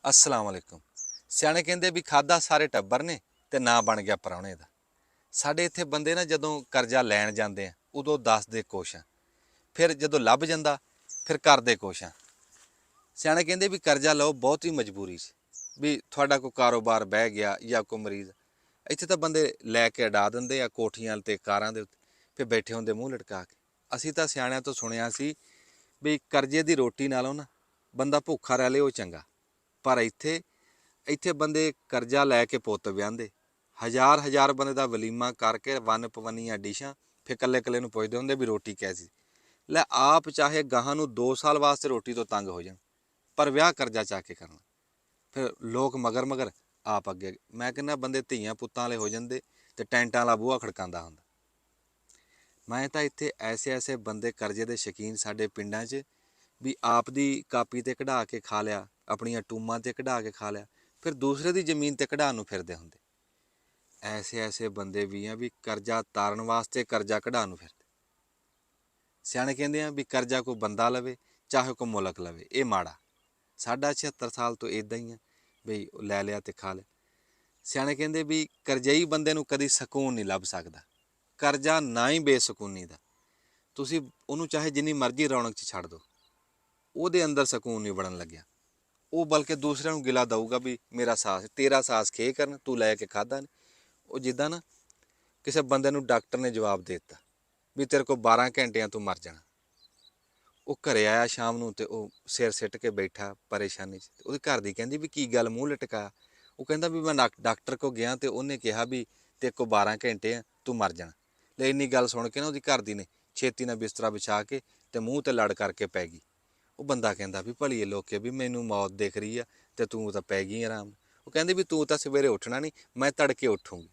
अस्सलाम वालेकुम। सियाणे कहंदे भी खादा सारे टब्बर ने ते ना बन गया परौणे दा। साडे इत्थे बंदे ना जदों करजा लैण जांदे आ उदों दसदे कुछ आ, फिर जदों लभ जांदा फिर करदे कुछ आ। सियाणे कहंदे भी करजा लो बहुती मजबूरी च भी तुहाडा कोई कारोबार बह गया या कोई मरीज। इत्थे तां बंदे लैके अडा दिंदे आ कोठियां ते कारां दे उत्ते, फिर बैठे हुंदे मूँह लटका के। असीं तां सियाणिਆਂ ਤੋਂ सुणिया सी भी करजे दी रोटी नालों ना बंदा भुੱਖਾ रह ਲੇ ਉਹ ਚੰਗਾ। पर ਇੱਥੇ ਇੱਥੇ ਬੰਦੇ ਕਰਜ਼ਾ ਲੈ ਕੇ ਪੁੱਤ ਵਿਆਹੁੰਦੇ, ਹਜ਼ਾਰ ਹਜ਼ਾਰ ਬੰਦੇ ਦਾ ਵਲੀਮਾ ਕਰਕੇ ਵੰਨ ਪਵੰਨੀਆਂ ਡਿਸ਼ਾਂ, ਫਿਰ ਇਕੱਲੇ ਇਕੱਲੇ ਨੂੰ ਪੁੱਛਦੇ ਹੁੰਦੇ ਵੀ ਰੋਟੀ ਕੈਸੀ। ਲੈ ਆਪ ਚਾਹੇ ਗਾਹਾਂ ਨੂੰ 2 ਸਾਲ ਵਾਸਤੇ ਰੋਟੀ ਤੋਂ ਤੰਗ ਹੋ ਜਾਣ, ਪਰ ਵਿਆਹ ਕਰਜ਼ਾ ਚੱਕ ਕੇ ਕਰਨਾ। ਫਿਰ ਲੋਕ ਮਗਰ ਮਗਰ ਆਪ ਅੱਗੇ। ਮੈਂ ਕਹਿੰਦਾ ਬੰਦੇ ਧੀਆਂ ਪੁੱਤਾਂ ਵਾਲੇ ਹੋ ਜਾਂਦੇ ਤੇ ਟੈਂਟਾਂ ਵਾਲਾ ਬੂਹਾ ਖੜਕਾਉਂਦਾ ਹੁੰਦਾ। ਮੈਂ ਤਾਂ ਇੱਥੇ ਐਸੇ ਐਸੇ ਬੰਦੇ ਕਰਜ਼ੇ ਦੇ ਸ਼ੌਕੀਨ ਸਾਡੇ ਪਿੰਡਾਂ 'ਚ ਵੀ ਆਪ ਦੀ ਕਾਪੀ ਤੇ ਕਢਾ ਕੇ ਖਾ ਲਿਆ, ਆਪਣੀਆਂ ਟੂਮਾਂ ਤੇ ਕਢਾ ਕੇ ਖਾ ਲਿਆ, ਫਿਰ ਦੂਸਰੇ ਦੀ ਜ਼ਮੀਨ ਤੇ ਕਢਾਉਣ ਨੂੰ ਫਿਰਦੇ ਹੁੰਦੇ। ਐਸੇ ਐਸੇ ਬੰਦੇ ਵੀ ਆ ਵੀ ਕਰਜ਼ਾ ਤਾਰਨ ਵਾਸਤੇ ਕਰਜ਼ਾ ਕਢਾਉਣ ਨੂੰ ਫਿਰਦੇ। ਸਿਆਣੇ ਕਹਿੰਦੇ ਆ ਵੀ ਕਰਜ਼ਾ ਕੋਈ ਬੰਦਾ ਲਵੇ ਚਾਹੇ ਕੋਈ ਮੁਲਕ ਲਵੇ, ਇਹ ਮਾੜਾ। ਸਾਡਾ 76 ਸਾਲ ਤੋਂ ਇੱਦਾਂ ਹੀ ਆ ਬਈ ਲੈ ਲਿਆ ਤੇ ਖਾ ਲਿਆ। ਸਿਆਣੇ ਕਹਿੰਦੇ ਵੀ ਕਰਜ਼ਈ ਬੰਦੇ ਨੂੰ ਕਦੀ ਸਕੂਨ ਨਹੀਂ ਲੱਭ ਸਕਦਾ। ਕਰਜ਼ਾ ਨਾ ਹੀ ਬੇਸਕੂਨੀ ਦਾ, ਤੁਸੀਂ ਉਹਨੂੰ ਚਾਹੇ ਜਿੰਨੀ ਮਰਜ਼ੀ ਰੌਣਕ 'ਚ ਛੱਡ ਦਿਓ, ਉਹਦੇ ਅੰਦਰ ਸਕੂਨ ਨਹੀਂ ਬਣਨ ਲੱਗਿਆ। ਉਹ ਬਲਕਿ ਦੂਸਰਿਆਂ ਨੂੰ ਗਿਲਾ ਦਊਗਾ ਵੀ ਮੇਰਾ ਸਾਥ ਤੇਰਾ ਸਾਥ ਖੇ ਕਰਨ, ਤੂੰ ਲੈ ਕੇ ਖਾਦਾ ਨਹੀਂ। ਉਹ ਜਿੱਦਾਂ ਨਾ ਕਿਸੇ ਬੰਦੇ ਨੂੰ ਡਾਕਟਰ ਨੇ ਜਵਾਬ ਦੇ ਦਿੱਤਾ ਵੀ ਤੇਰੇ ਕੋਲ 12 ਘੰਟਿਆਂ ਤੂੰ ਮਰ ਜਾਣਾ। ਉਹ ਘਰੇ ਆਇਆ ਸ਼ਾਮ ਨੂੰ ਤੇ ਉਹ ਸਿਰ ਸਿੱਟ ਕੇ ਬੈਠਾ ਪਰੇਸ਼ਾਨੀ 'ਚ। ਉਹਦੀ ਘਰ ਦੀ ਕਹਿੰਦੀ ਵੀ ਕੀ ਗੱਲ ਮੂੰਹ ਲਟਕਾਇਆ। ਉਹ ਕਹਿੰਦਾ ਵੀ ਮੈਂ ਡਾਕਟਰ ਕੋਲ ਗਿਆ ਤੇ ਉਹਨੇ ਕਿਹਾ ਵੀ ਤੇਰੇ ਕੋਲ 12 ਘੰਟੇ ਆ, ਤੂੰ ਮਰ ਜਾਣਾ। ਲੈ ਇੰਨੀ ਗੱਲ ਸੁਣ ਕੇ ਨਾ ਉਹਦੀ ਘਰ ਦੀ ਨੇ ਛੇਤੀ ਨਾਲ ਬਿਸਤਰਾ ਵਿਛਾ ਕੇ ਤੇ ਮੂੰਹ ਤੇ ਲੜ ਕਰਕੇ ਪੈ ਗਈ। ਉਹ ਬੰਦਾ ਕਹਿੰਦਾ ਵੀ ਭਲੀਏ ਲੋਕੇ ਵੀ ਮੈਨੂੰ ਮੌਤ ਦਿਖ ਰਹੀ ਆ ਤੇ ਤੂੰ ਤਾਂ ਪੈ ਗਈ ਆਰਾਮ। ਉਹ ਕਹਿੰਦੇ ਵੀ ਤੂੰ ਤਾਂ ਸਵੇਰੇ ਉੱਠਣਾ ਨਹੀਂ, ਮੈਂ ਤੜਕੇ ਉੱਠੂੰਗੀ।